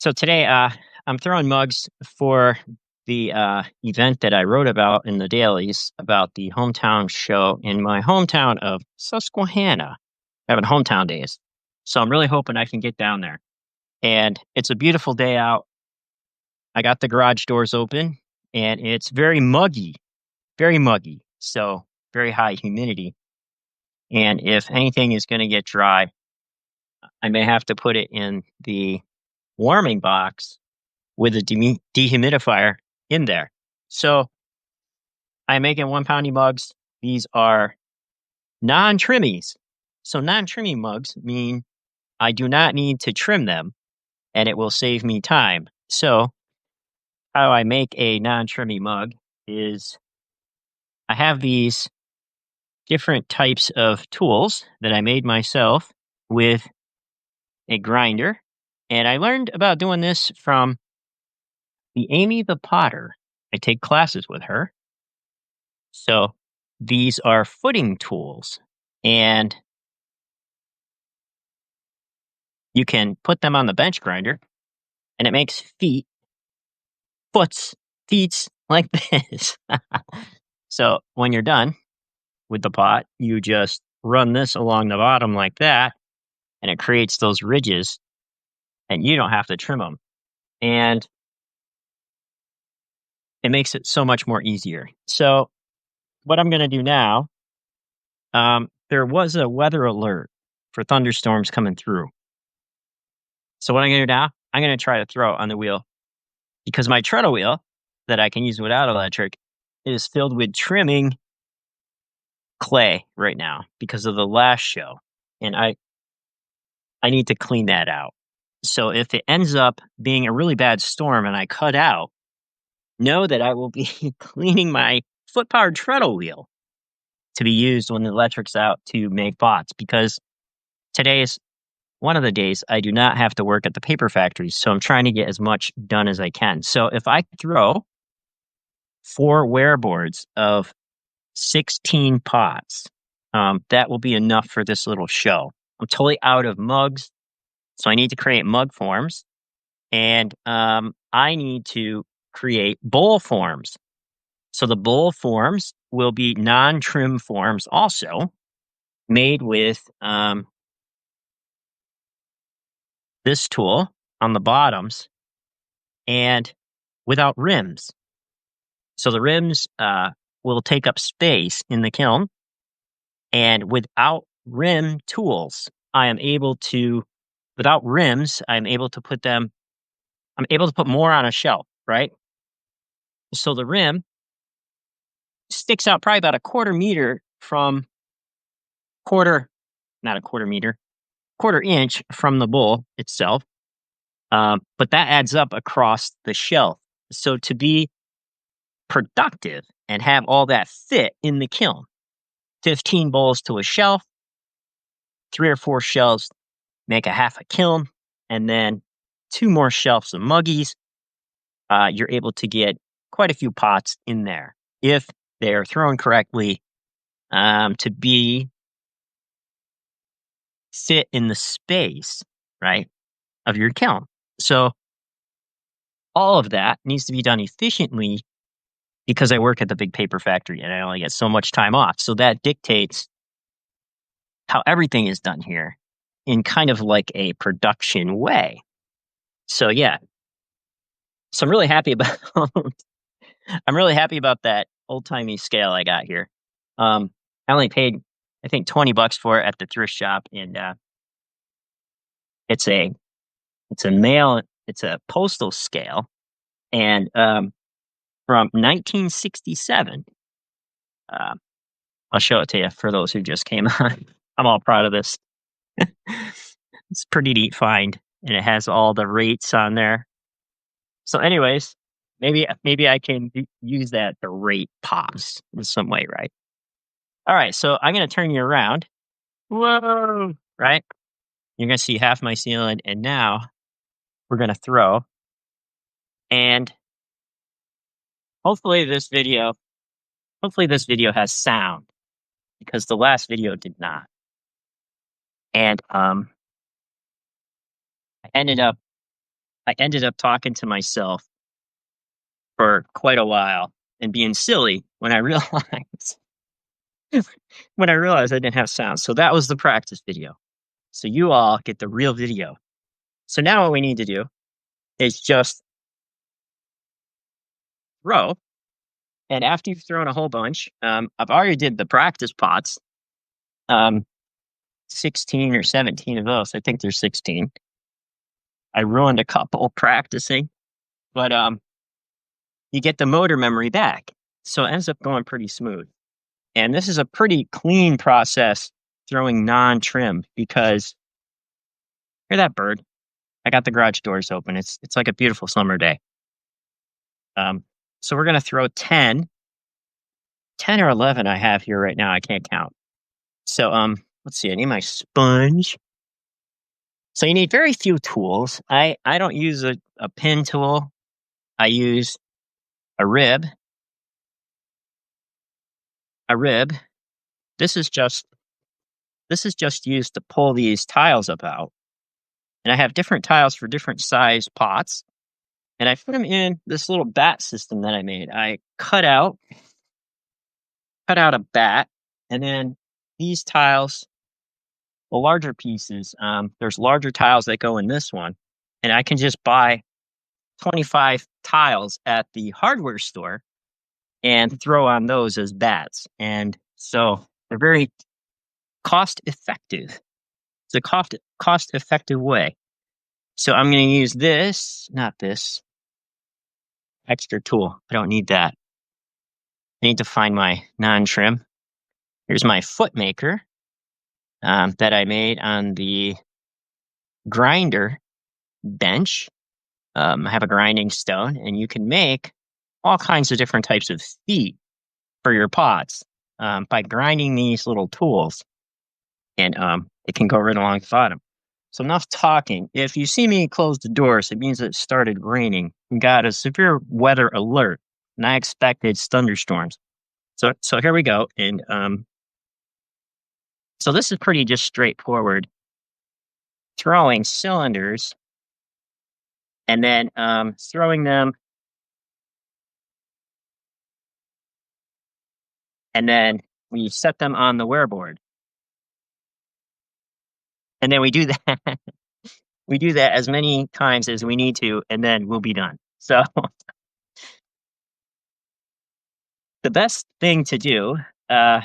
So today, I'm throwing mugs for the event that I wrote about in the dailies about the hometown show in my hometown of Susquehanna, having hometown days. So I'm really hoping I can get down there. And it's a beautiful day out. I got the garage doors open and it's very muggy, very muggy. So very high humidity. And if anything is going to get dry, I may have to put it in the warming box with a dehumidifier in there. So I'm making 1 poundy mugs. These are non-trimmies. So non-trimmy mugs mean I do not need to trim them and it will save me time. So how I make a non-trimmy mug is I have these different types of tools that I made myself with a grinder. And I learned about doing this from the Amy the Potter. I take classes with her. So these are footing tools, and you can put them on the bench grinder, and it makes feet like this. So when you're done with the pot, you just run this along the bottom like that, and it creates those ridges, and you don't have to trim them. And it makes it so much more easier. So what I'm going to do now, there was a weather alert for thunderstorms coming through. So what I'm going to do now, I'm going to try to throw on the wheel because my treadle wheel that I can use without electric is filled with trimming clay right now because of the last show. And I need to clean that out. So if it ends up being a really bad storm and I cut out, know that I will be cleaning my foot powered treadle wheel to be used when the electric's out to make pots because today is one of the days I do not have to work at the paper factory. So I'm trying to get as much done as I can. So if I throw 4 wear boards of 16 pots, that will be enough for this little show. I'm totally out of mugs. So I need to create mug forms and I need to create bowl forms. So the bowl forms will be non-trim forms also made with this tool on the bottoms and without rims. So the rims will take up space in the kiln. And without rim tools, without rims, I'm able to put more on a shelf, right? So the rim sticks out probably about a quarter meter from not a quarter meter, quarter inch from the bowl itself. But that adds up across the shelf. So to be productive and have all that fit in the kiln, 15 bowls to a shelf, 3 or 4 shelves make a half a kiln, and then 2 more shelves of muggies. You're able to get quite a few pots in there if they're thrown correctly to be fit in the space, right, of your kiln. So all of that needs to be done efficiently because I work at the big paper factory and I only get so much time off. So that dictates how everything is done here in kind of like a production way. So yeah. So I'm really happy about I'm really happy about that old-timey scale I got here. I only paid I think $20 for it at the thrift shop and it's a it's a postal scale and from 1967. Uh, I'll show it to you for those who just came on. I'm all proud of this. It's a pretty neat find, and it has all the rates on there. So, anyways, maybe I can use that to rate pops in some way, right? All right, so I'm gonna turn you around. Whoa! Right? You're gonna see half my ceiling, and now we're gonna throw. And hopefully, hopefully this video has sound because the last video did not. And I ended up I ended up talking to myself for quite a while and being silly when I realized I didn't have sound. So that was the practice video. So you all get the real video. So now what we need to do is just throw. And after you've thrown a whole bunch, I've already did the practice pots, um, 16 or 17 of those. I think there's 16. I ruined a couple practicing, but you get the motor memory back. So it ends up going pretty smooth. And this is a pretty clean process throwing non-trim because hear that bird? I got the garage doors open. It's like a beautiful summer day. Um, so we're gonna throw 10 or 11 I have here right now. I can't count. So let's see. I need my sponge. So you need very few tools. I don't use a pin tool. I use a rib. A rib. This is just used to pull these tiles up out. And I have different tiles for different size pots. And I put them in this little bat system that I made. I cut out a bat, and then these tiles, the larger pieces, there's larger tiles that go in this one, and I can just buy 25 tiles at the hardware store and throw on those as bats. And so they're very cost effective. It's a cost effective way. So I'm going to use this, not this extra tool. I don't need that. I need to find my non-trim. Here's my foot maker that I made on the grinder bench. I have a grinding stone, and you can make all kinds of different types of feet for your pots by grinding these little tools, and it can go right along the bottom. So enough talking. If you see me close the doors, it means it started raining. We got a severe weather alert, and I expected thunderstorms. So here we go, and so this is pretty just straightforward. Throwing cylinders and then throwing them, and then we set them on the wear board. And then we do that. We do that as many times as we need to, and then we'll be done. So the best thing to do uh,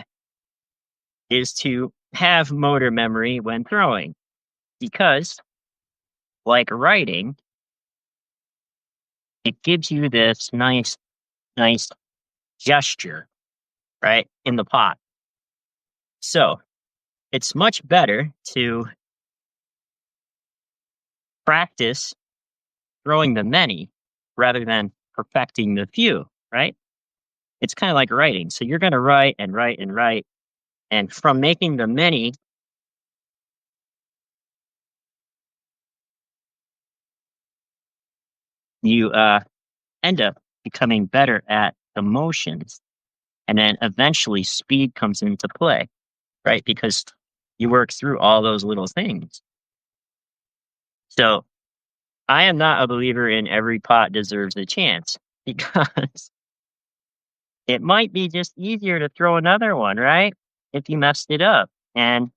is to have motor memory when throwing, because, like writing, it gives you this nice gesture, right, in the pot. So it's much better to practice throwing the many rather than perfecting the few, right? It's kind of like writing. So you're going to write and write and write. And from making the many, you end up becoming better at the motions. And then eventually speed comes into play, right? Because you work through all those little things. So I am not a believer in every pot deserves a chance because it might be just easier to throw another one, right? If you messed it up. And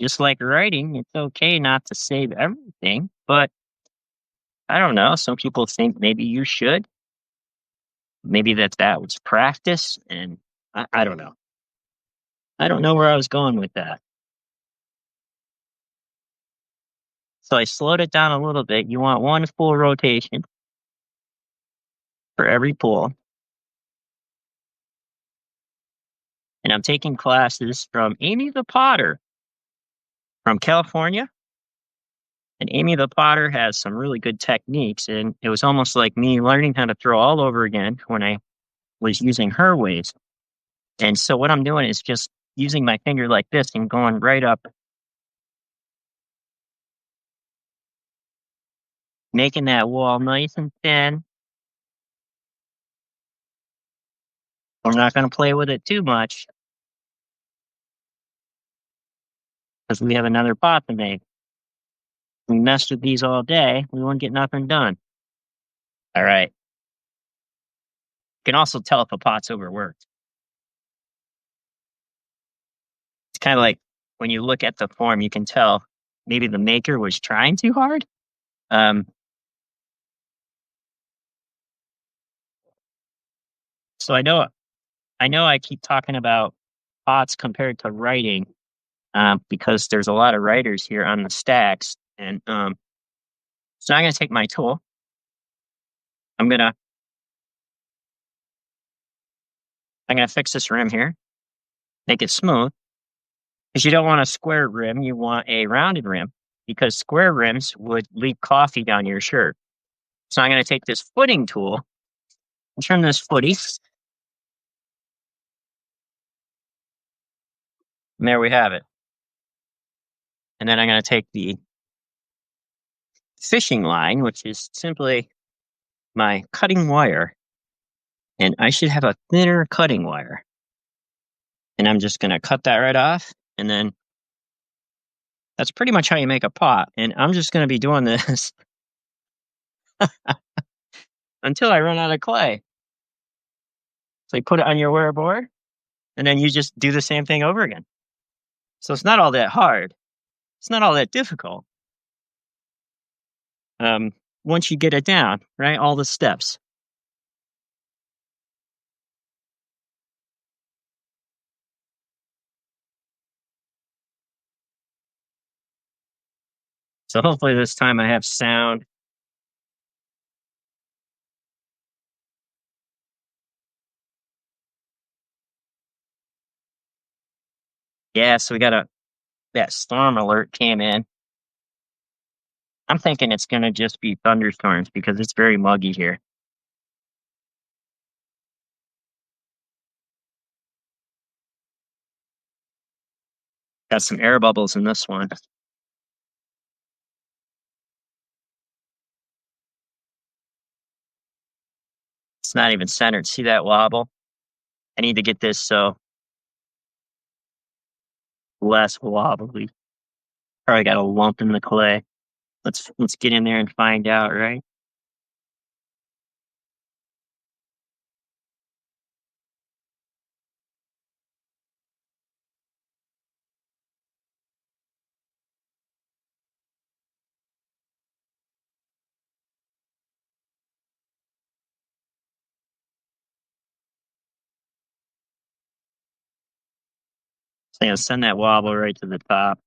just like writing, it's okay not to save everything, but I don't know. Some people think maybe you should. Maybe that was practice, and I don't know. I don't know where I was going with that. So I slowed it down a little bit. You want one full rotation for every pull. And I'm taking classes from Amy the Potter from California. And Amy the Potter has some really good techniques. And it was almost like me learning how to throw all over again when I was using her ways. And so what I'm doing is just using my finger like this and going right up, making that wall nice and thin. We're not going to play with it too much because we have another pot to make. We messed with these all day. We wouldn't get nothing done. All right. You can also tell if a pot's overworked. It's kind of like when you look at the form, you can tell maybe the maker was trying too hard. Um, so I know I keep talking about pots compared to writing because there's a lot of writers here on the stacks, and so I'm gonna take my tool. I'm gonna I'm gonna fix this rim here, make it smooth. Because you don't want a square rim, you want a rounded rim because square rims would leak coffee down your shirt. So I'm going to take this footing tool and trim this footy. And there we have it. And then I'm going to take the fishing line, which is simply my cutting wire. And I should have a thinner cutting wire. And I'm just going to cut that right off. And then that's pretty much how you make a pot. And I'm just going to be doing this until I run out of clay. So you put it on your wire board, and then you just do the same thing over again. So it's not all that hard. It's not all that difficult. Um, Once you get it down, right? All the steps. So hopefully this time I have sound. Yeah, so we got that storm alert came in. I'm thinking it's gonna just be thunderstorms because it's very muggy here. Got some air bubbles in this one. It's not even centered. See that wobble? I need to get this so less wobbly. Probably got a lump in the clay. Let's get in there and find out, right? So I'm gonna send that wobble right to the top.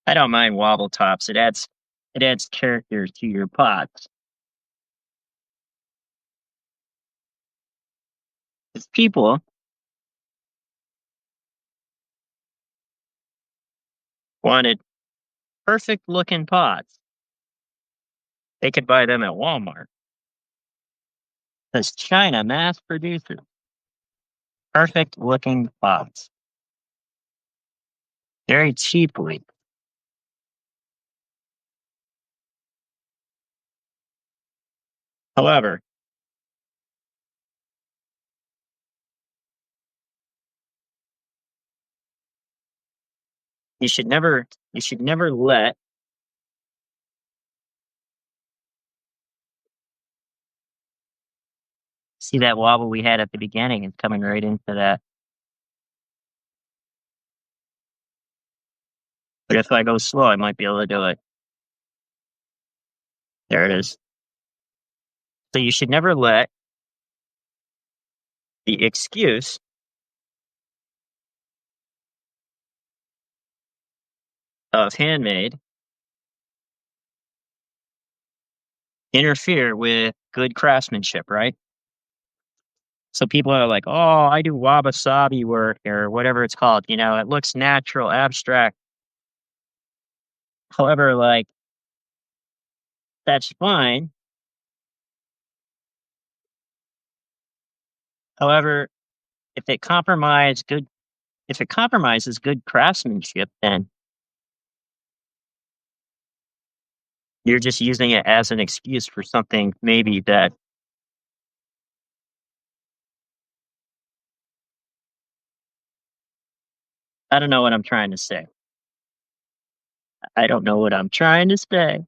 I don't mind wobble tops. It adds character to your pots. If people wanted perfect looking pots, they could buy them at Walmart. Because China mass produces perfect looking pots very cheaply. However, you should never let see that wobble we had at the beginning is coming right into that. But if I go slow, I might be able to do it. There it is. So you should never let the excuse of handmade interfere with good craftsmanship, right? So people are like, "Oh, I do wabi-sabi work or whatever it's called. It looks natural, abstract." However, like that's fine. However, if it compromise good if it compromises good craftsmanship, then you're just using it as an excuse for something maybe that I don't know what I'm trying to say. I don't know what I'm trying to say.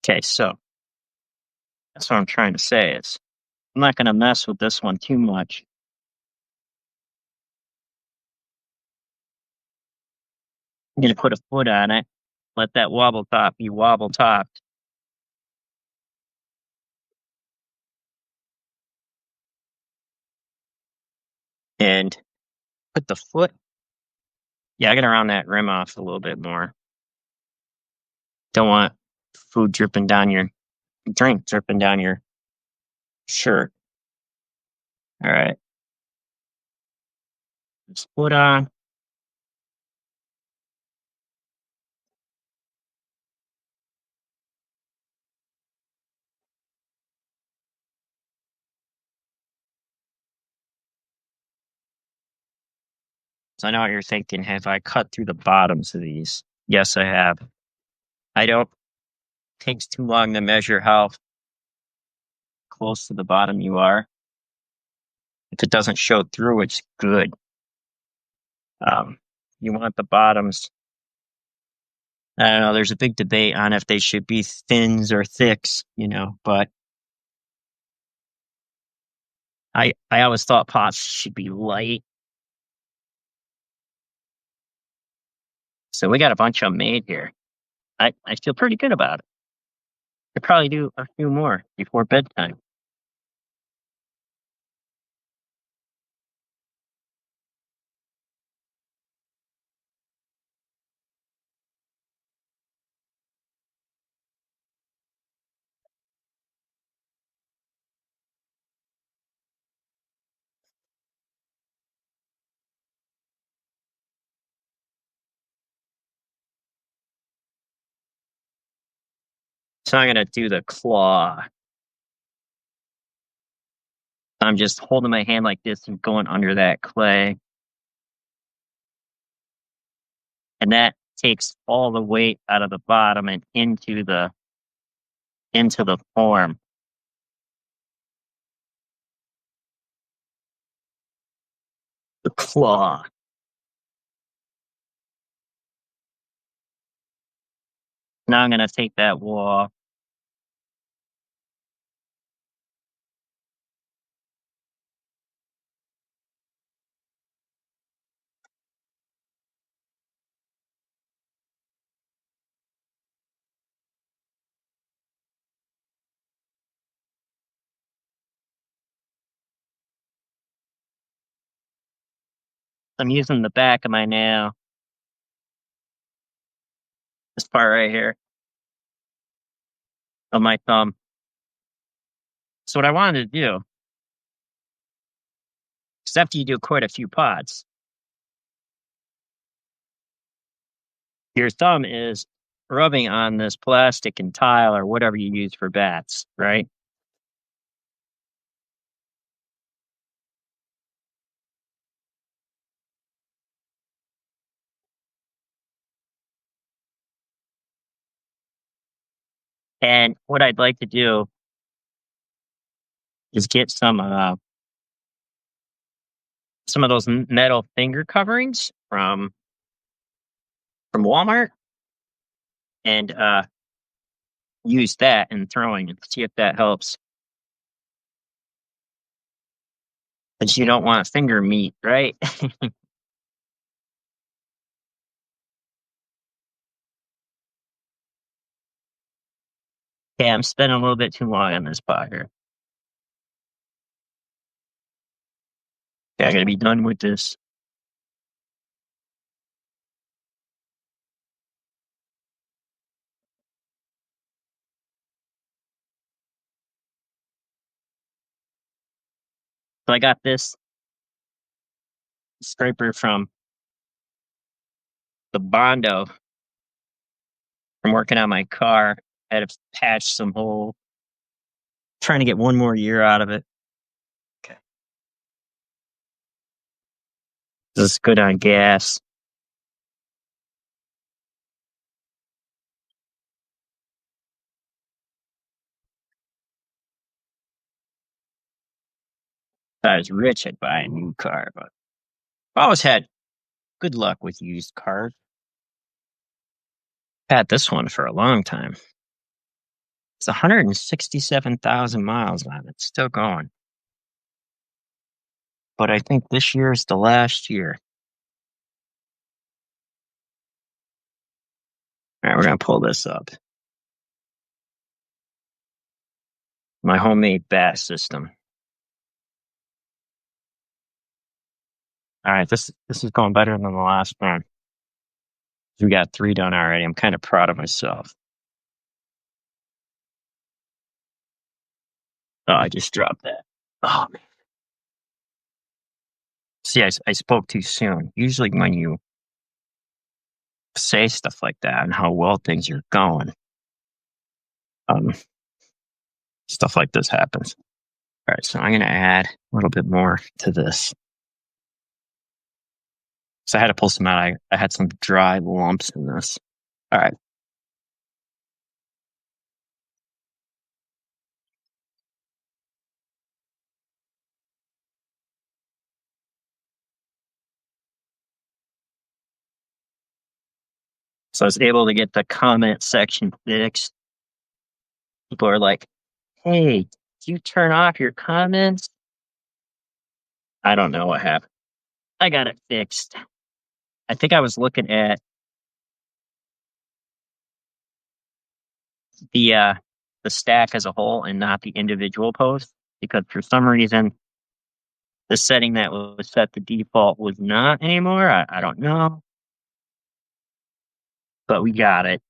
Okay, so that's what I'm trying to say is I'm not gonna mess with this one too much. I'm gonna put a foot on it, let that wobble top be wobble topped, and put the foot. Yeah, I gotta round that rim off a little bit more. Don't want food dripping down your drink dripping down your shirt. All right, just foot on. So I know what you're thinking. Have I cut through the bottoms of these? Yes, I have. I don't. Takes too long to measure how close to the bottom you are. If it doesn't show through, it's good. Um, you want the bottoms. I don't know. There's a big debate on if they should be thins or thicks, but I always thought pots should be light. So we got a bunch of them made here. I feel pretty good about it. Could probably do a few more before bedtime. So I'm gonna do the claw. I'm just holding my hand like this and going under that clay, and that takes all the weight out of the bottom and into the form. The claw. Now I'm gonna take that wall. I'm using the back of my nail, this part right here of my thumb. So what I wanted to do, because after you do quite a few pots, your thumb is rubbing on this plastic and tile or whatever you use for bats, right? And what I'd like to do is get some of those metal finger coverings from Walmart and use that in throwing and see if that helps. But you don't want finger meat, right? Yeah, I'm spending a little bit too long on this pot here. Yeah, I gotta be done with this. So I got this scraper from the Bondo from working on my car. I had to patch some hole, trying to get one more year out of it. Okay. This is good on gas. If I was rich, I'd buy a new car, but I've always had good luck with used cars. Had this one for a long time. It's 167,000 miles on it, still going. But I think this year is the last year. All right, we're gonna pull this up. My homemade bat system. All right, this is going better than the last one. We got 3 done already. I'm kind of proud of myself. Oh, I just dropped that. Oh man. See, I spoke too soon. Usually when you say stuff like that and how well things are going, um, stuff like this happens. All right, so I'm gonna add a little bit more to this. So I had to pull some out. I had some dry lumps in this. All right. So I was able to get the comment section fixed. People are like, "Hey, do you turn off your comments?" I don't know what happened. I got it fixed. I think I was looking at the uh the stack as a whole and not the individual posts because for some reason the setting that was set the default was not anymore. I don't know, but we got it.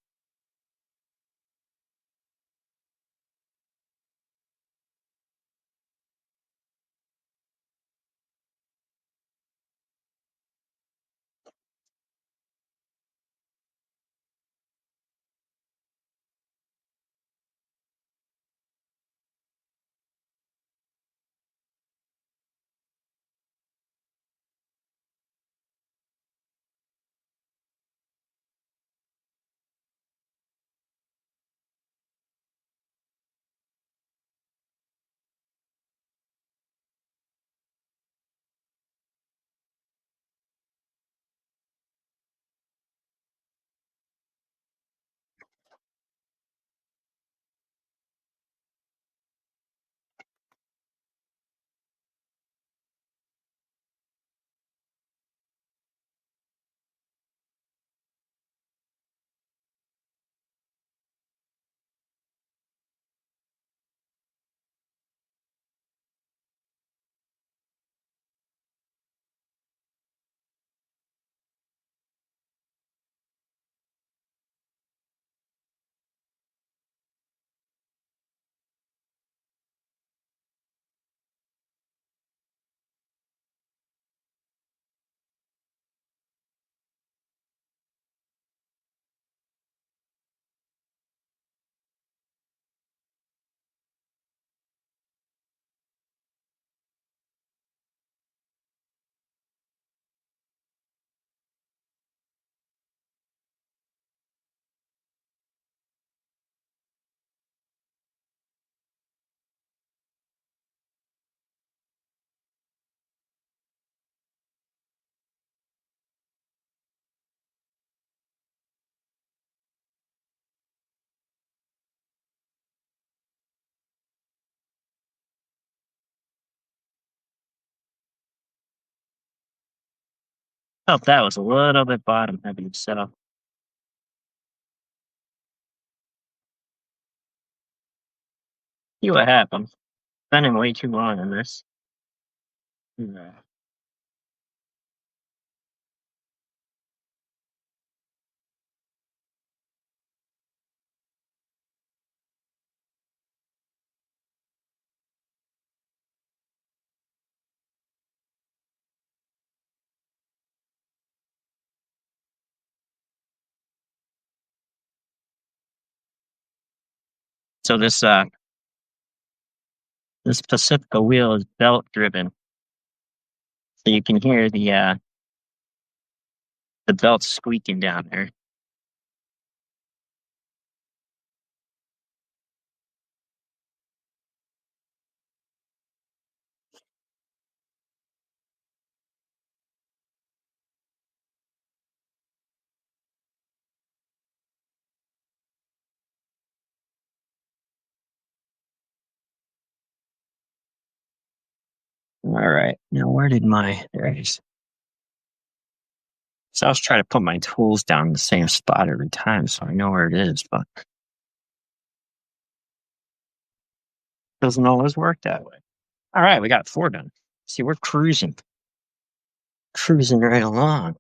Oh, that was a little bit bottom heavy, so see what happens. Spending way too long on this. Yeah. So this Pacifica wheel is belt driven, so you can hear the belt squeaking down there. All right. Now, where did my. There it is. So I was trying to put my tools down in the same spot every time so I know where it is, but it doesn't always work that way. All right. We got four done. See, we're cruising right along.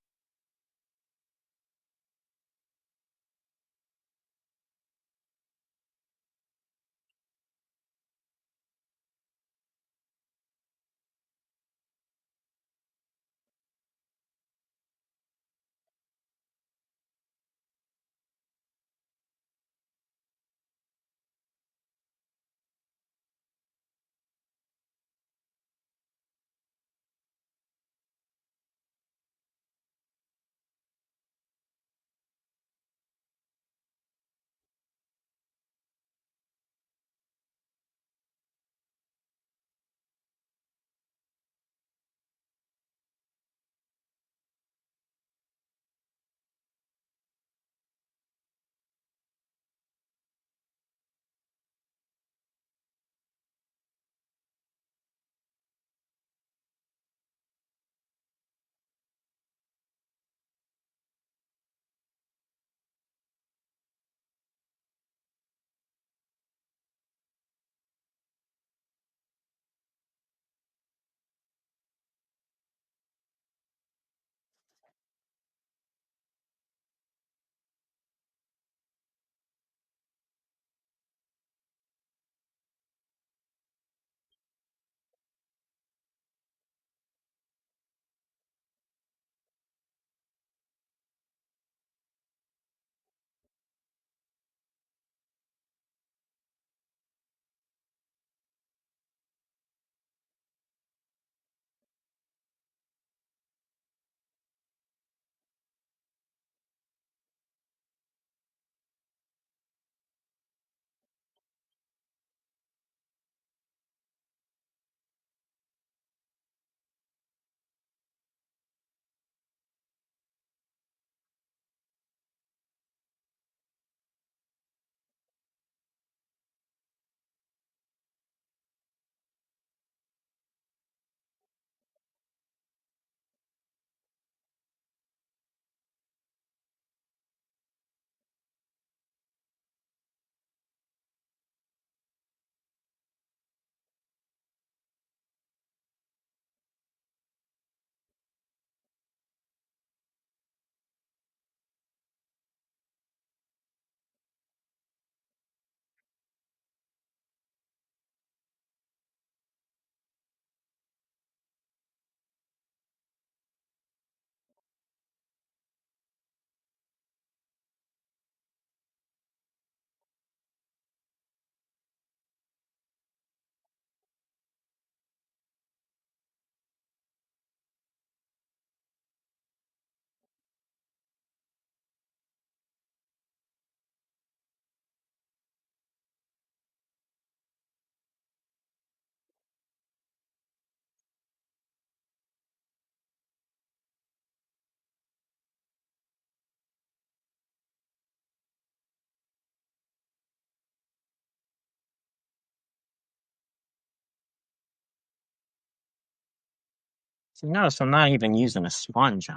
So notice I'm not even using a sponge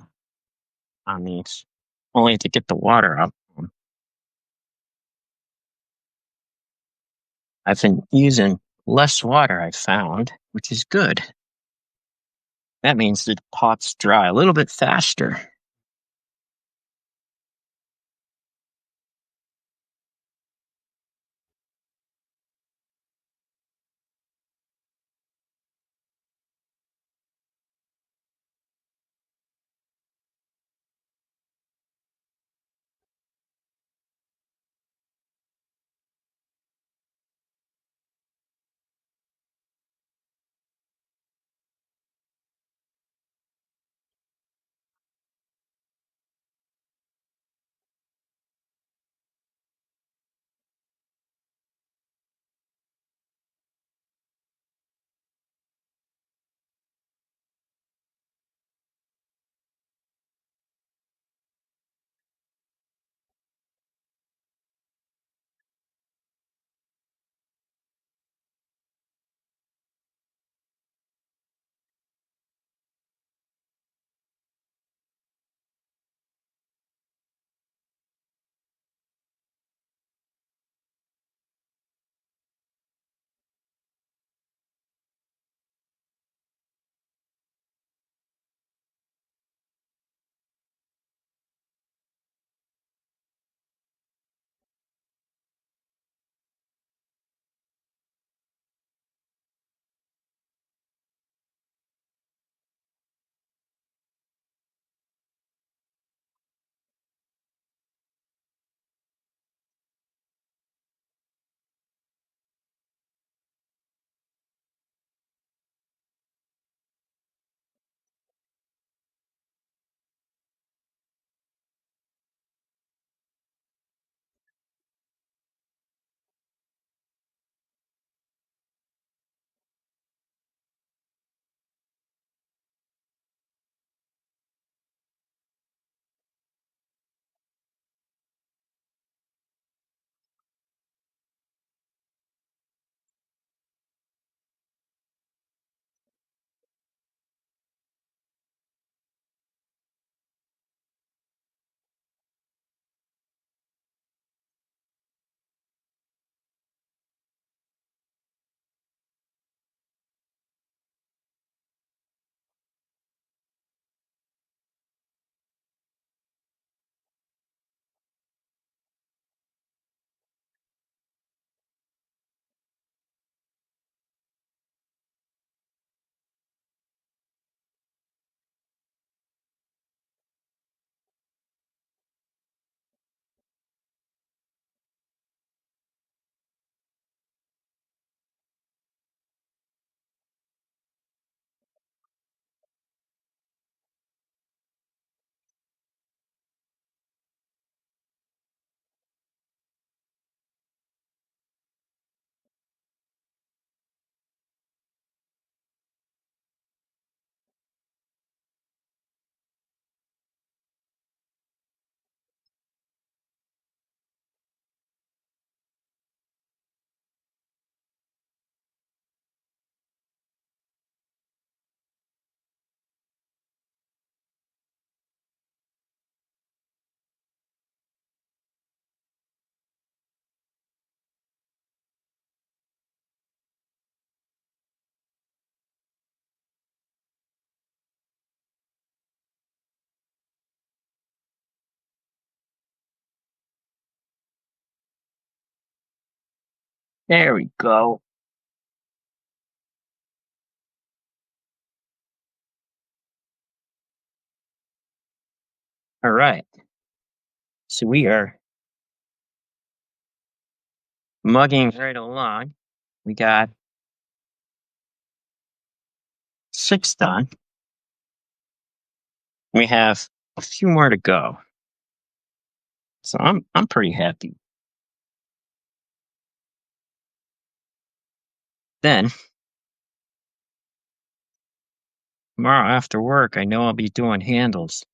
on these, only to get the water up. I've been using less water, I found, which is good. That means the pots dry a little bit faster. There we go. All right. So we are mugging right along. We got six done. We have a few more to go. So I'm pretty happy. Then tomorrow after work, I know I'll be doing handles.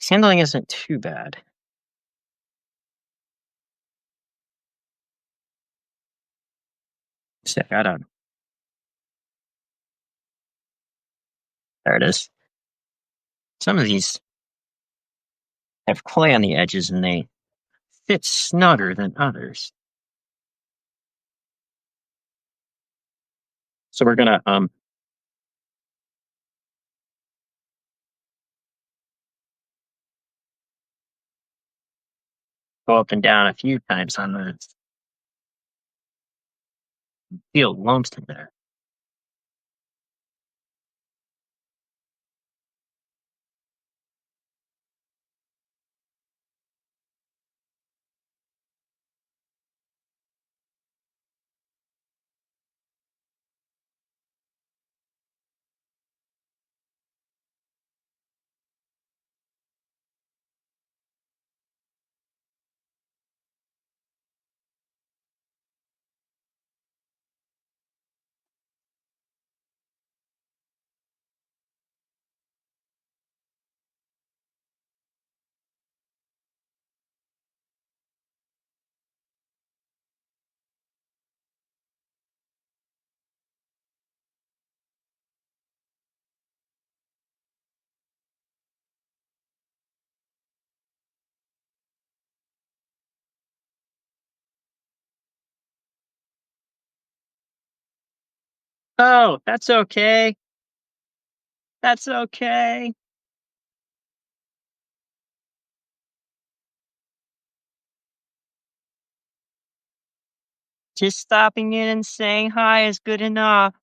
Handling isn't too bad. So I gotta, there it is. Some of these have clay on the edges and they fit snugger than others. So we're gonna go up and down a few times on the field lumps in there. Oh, that's okay. That's okay. Just stopping in and saying hi is good enough.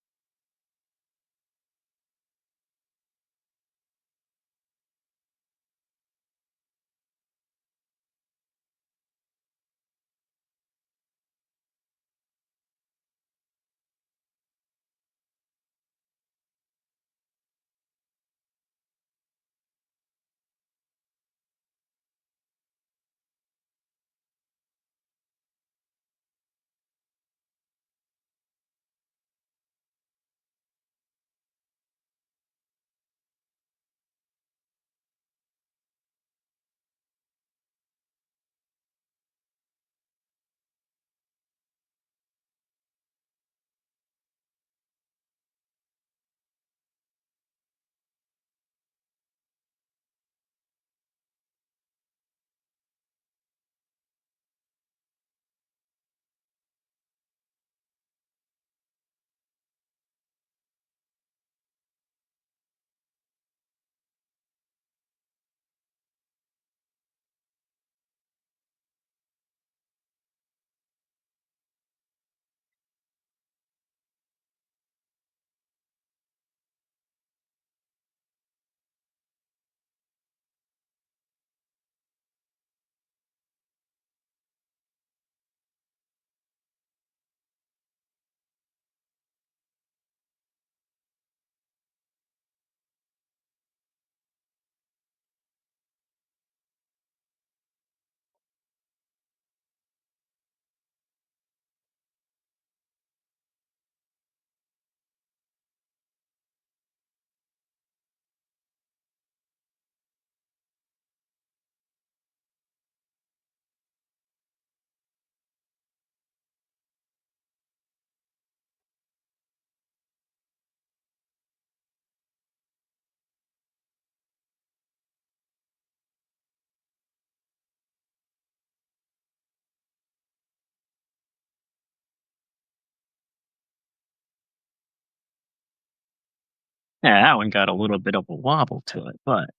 Yeah, that one got a little bit of a wobble to it, but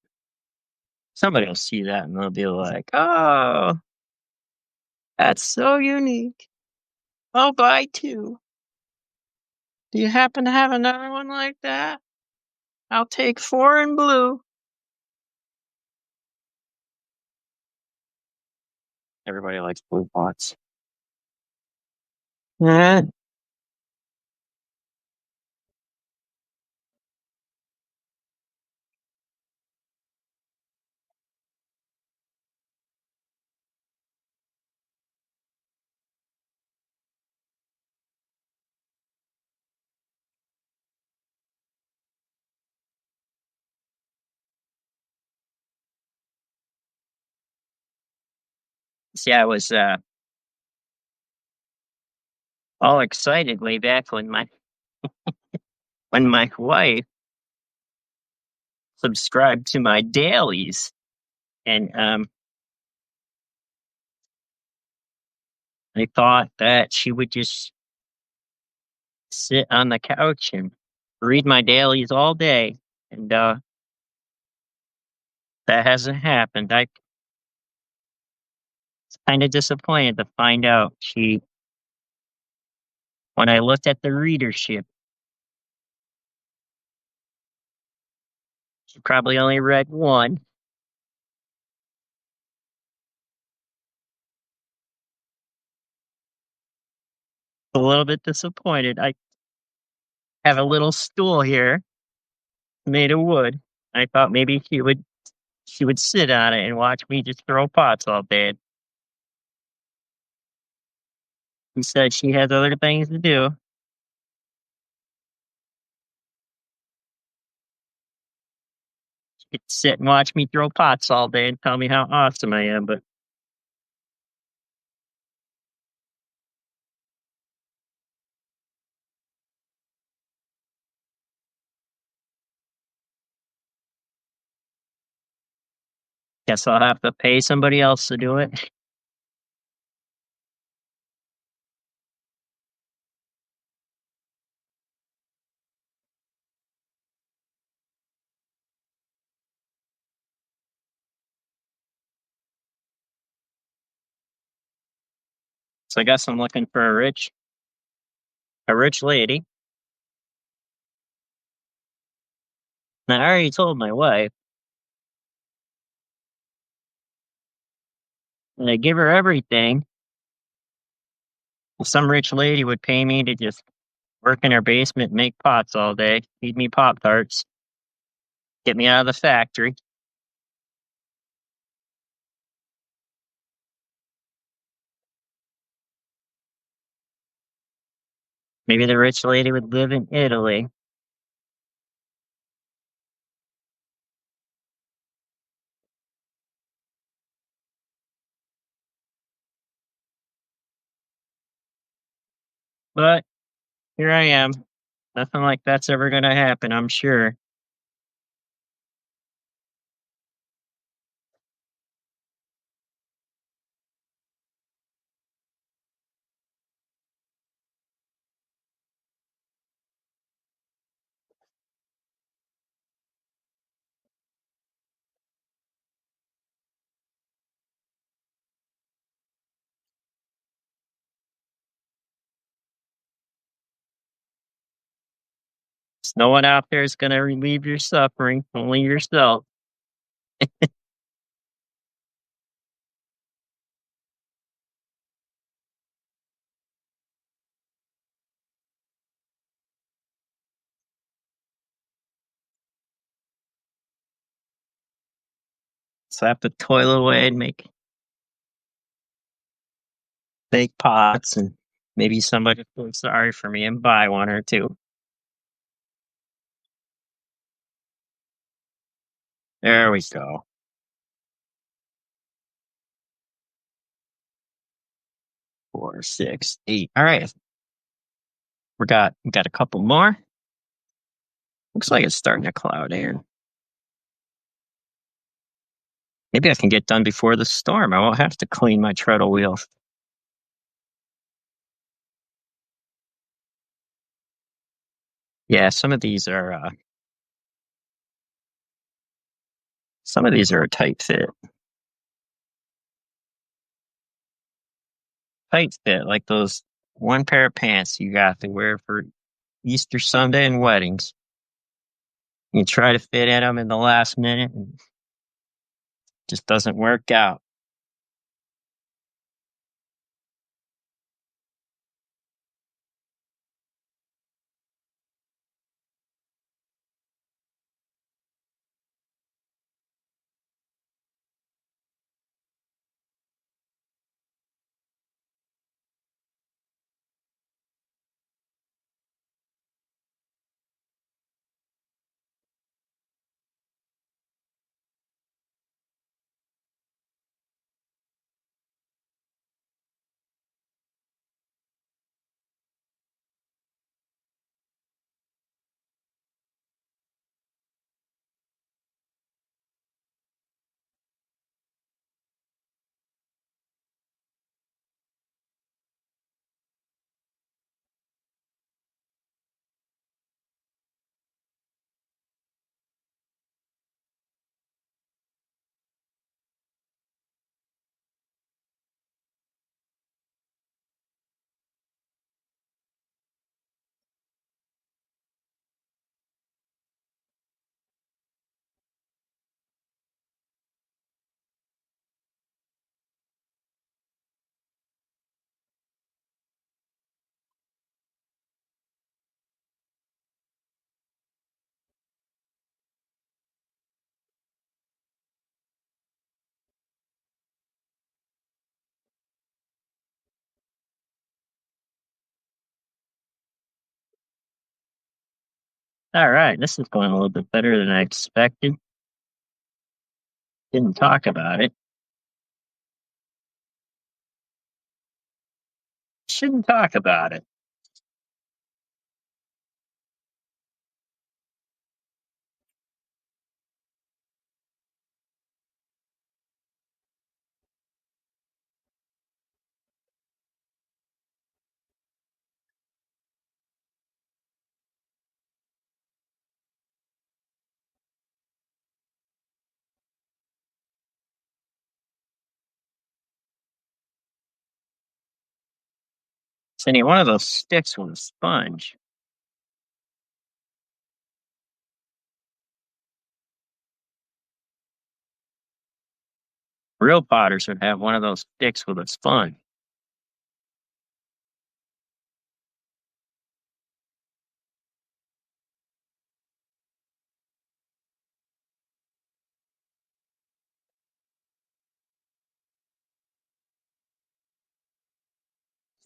somebody will see that and they'll be like, "Oh, that's so unique." I'll buy two. Do you happen to have another one like that? I'll take four in blue. Everybody likes blue pots. Eh. See, I was all excited way back when my wife subscribed to my dailies, and I thought that she would just sit on the couch and read my dailies all day, and that hasn't happened. I was kind of disappointed to find out when I looked at the readership, she probably only read one. A little bit disappointed. I have a little stool here made of wood. I thought maybe she would sit on it and watch me just throw pots all day. She said she has other things to do. She could sit and watch me throw pots all day and tell me how awesome I am, but guess I'll have to pay somebody else to do it. So I guess I'm looking for a rich lady. And I already told my wife that I give her everything. If some rich lady would pay me to just work in her basement, make pots all day, feed me Pop Tarts, get me out of the factory. Maybe the rich lady would live in Italy. But here I am. Nothing like that's ever going to happen, I'm sure. No one out there is going to relieve your suffering, only yourself. So I have to toil away and make fake pots, and maybe somebody feels sorry for me and buy one or two. There we go. 4, 6, 8. All right. We got a couple more. Looks like it's starting to cloud in. Maybe I can get done before the storm. I won't have to clean my treadle wheel. Yeah, some of these are a tight fit. Tight fit, like those one pair of pants you got to wear for Easter Sunday and weddings. You try to fit in them in the last minute and just doesn't work out. All right, this is going a little bit better than I expected. Didn't talk about it. Shouldn't talk about it. So, any one of those sticks with a sponge. Real potters would have one of those sticks with a sponge.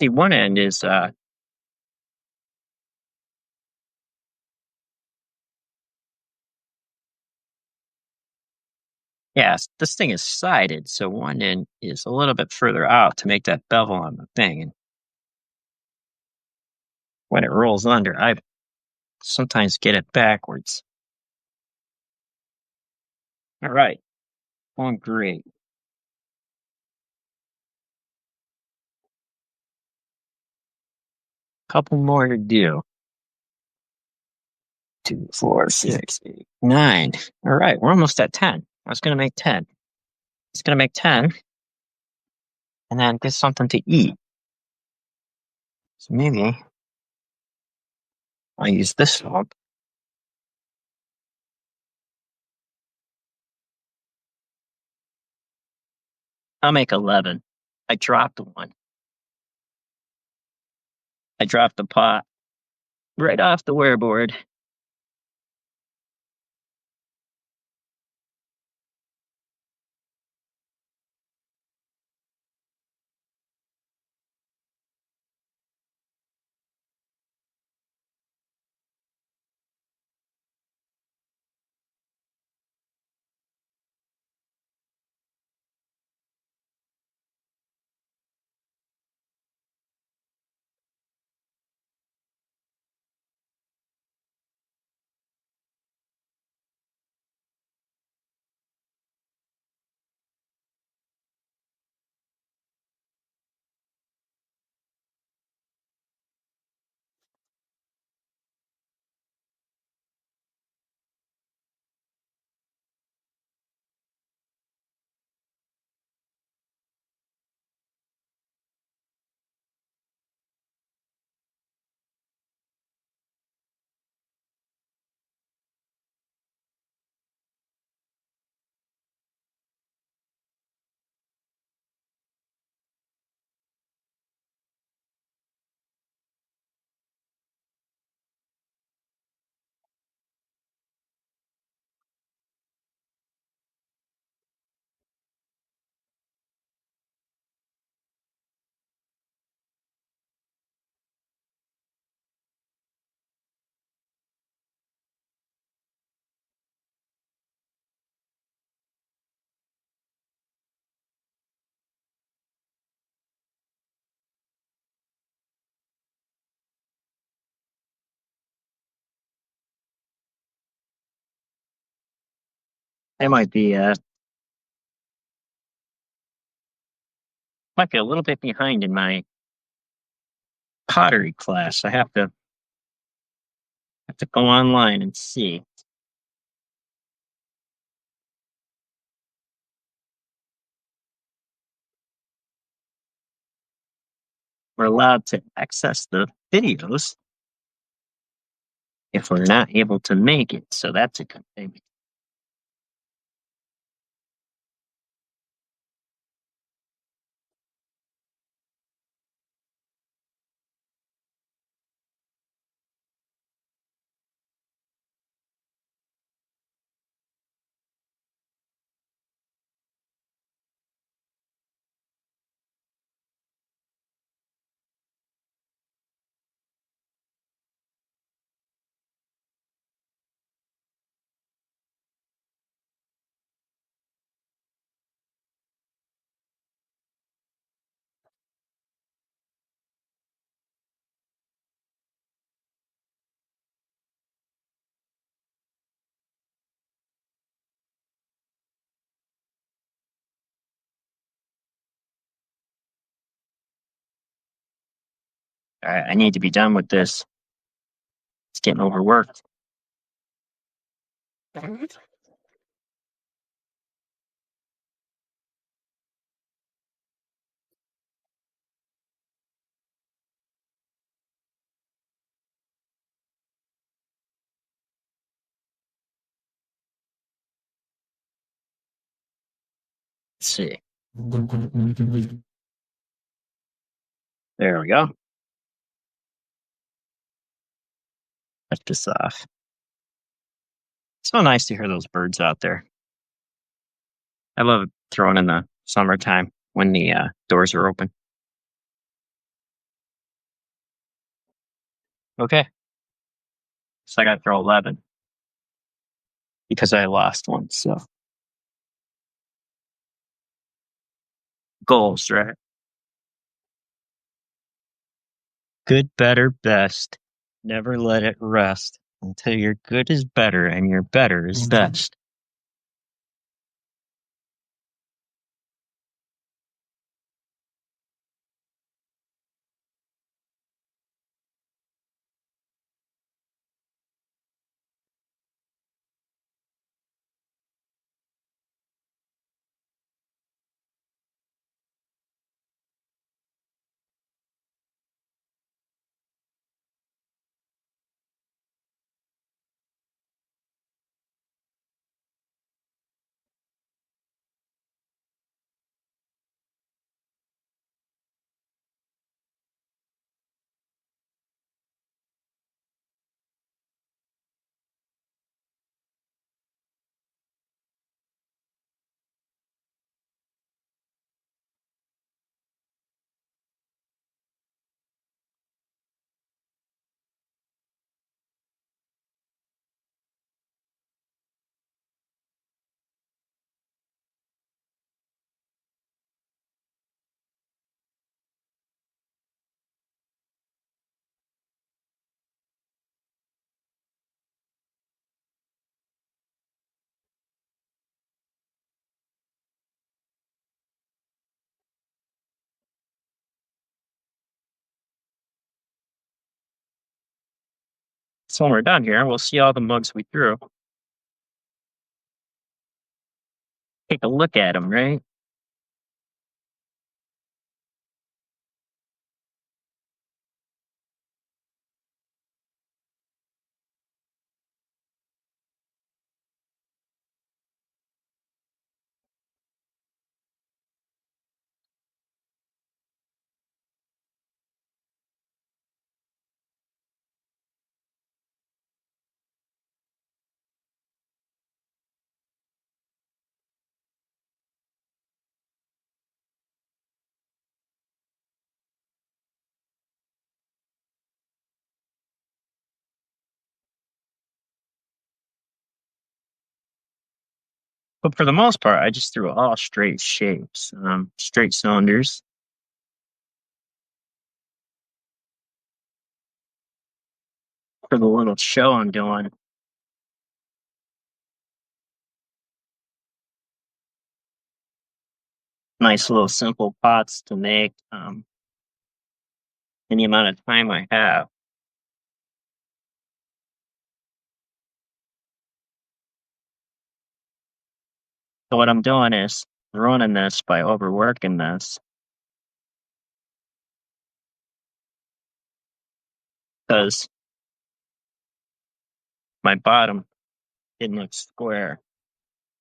See, one end is yes, this thing is sided, so one end is a little bit further out to make that bevel on the thing. And when it rolls under, I sometimes get it backwards. All right, going great. Couple more to do. 2, 4, 6, 8, 9. All right, we're almost at 10. I was going to make 10. It's going to make 10 and then get something to eat. So maybe I'll use this salt. I'll make 11. I dropped one. I dropped the pot right off the wearboard. I might be a little bit behind in my pottery class. I have to go online and see. We're allowed to access the videos if we're not able to make it, so that's a good thing. All right, I need to be done with this. It's getting overworked. Let's see. There we go. Cut this off. It's so nice to hear those birds out there. I love throwing in the summertime when the doors are open. Okay, so I got to throw 11 because I lost one. So goals, right? Good, better, best. Never let it rest until your good is better and your better is best. So when we're done here, we'll see all the mugs we threw. Take a look at them, right? But for the most part, I just threw all straight shapes, straight cylinders. For the little show I'm doing, nice little simple pots to make any amount of time I have. So what I'm doing is ruining this by overworking this because my bottom didn't look square.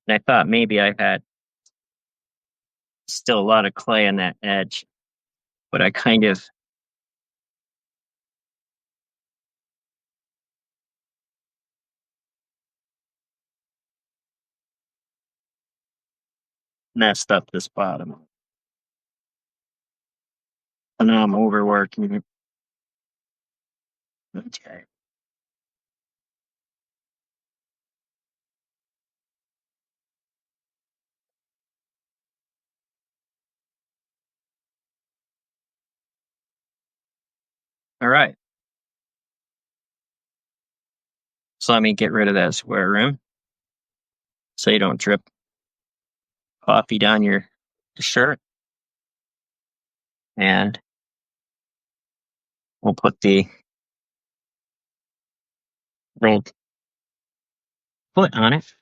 And I thought maybe I had still a lot of clay on that edge, but I kind of messed up this bottom. And now I'm overworking it. Okay. All right. So let me get rid of that square rim so you don't drip coffee down your shirt. And we'll put the rolled foot on it.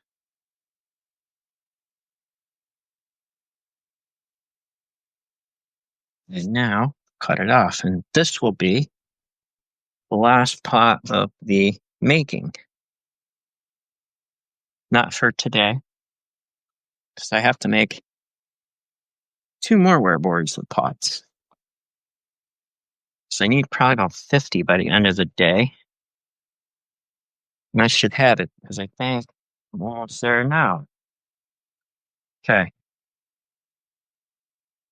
And now cut it off. And this will be the last pot of the making. Not for today, because I have to make 2 more wearboards of pots. So I need probably about 50 by the end of the day. And I should have it because I think I'm almost there now. Okay.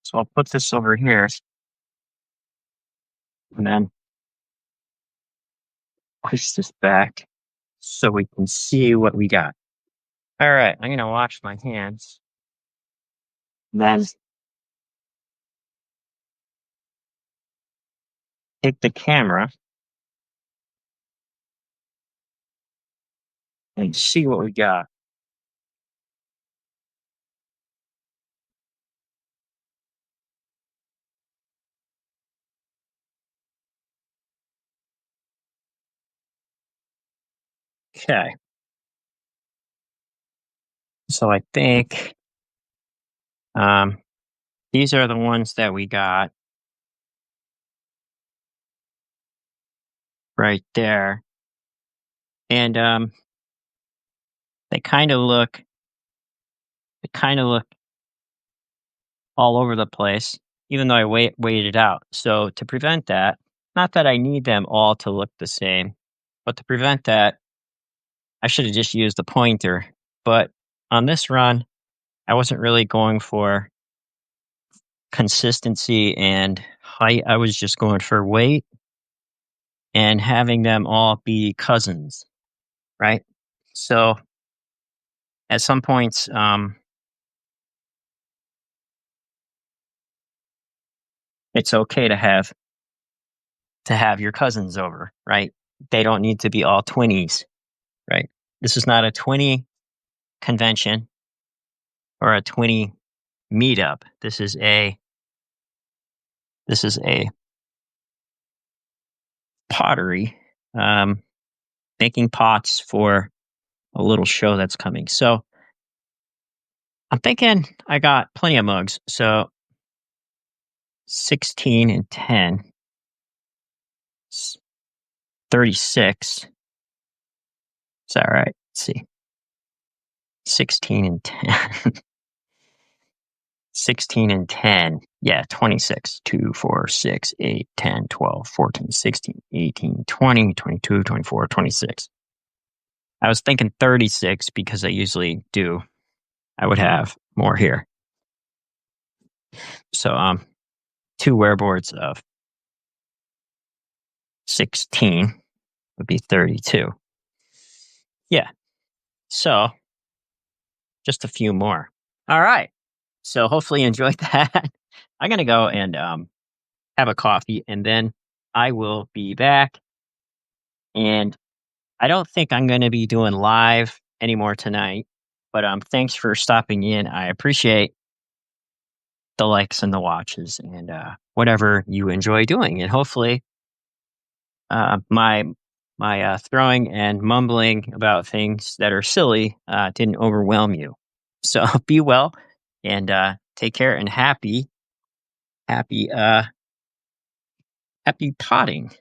So I'll put this over here and then push this back so we can see what we got. All right. I'm going to wash my hands. Then take the camera and see what we got. Okay. So I think um, these are the ones that we got right there. And they kind of look all over the place, even though I weighed it out. So to prevent that, not that I need them all to look the same, but to prevent that, I should have just used the pointer. But on this run, I wasn't really going for consistency and height. I was just going for weight and having them all be cousins, right? So at some points, it's okay to have your cousins over, right? They don't need to be all twinnies, right? This is not a twinny convention or a twinny meetup. This is a pottery, um, making pots for a little show that's coming. So I'm thinking I got plenty of mugs. So 16 and 10, 36. Is that right? Let's see. 16 and 10. 16 and 10. Yeah, 26. 2, 4, 6, 8, 10, 12, 14, 16, 18, 20, 22, 24, 26. I was thinking 36 because I usually do. I would have more here. So 2 wearboards of 16 would be 32. Yeah. So just a few more. All right. So hopefully you enjoyed that. I'm going to go and have a coffee and then I will be back. And I don't think I'm going to be doing live anymore tonight. But thanks for stopping in. I appreciate the likes and the watches and whatever you enjoy doing. And hopefully, my throwing and mumbling about things that are silly didn't overwhelm you. So be well and take care and happy, happy potting.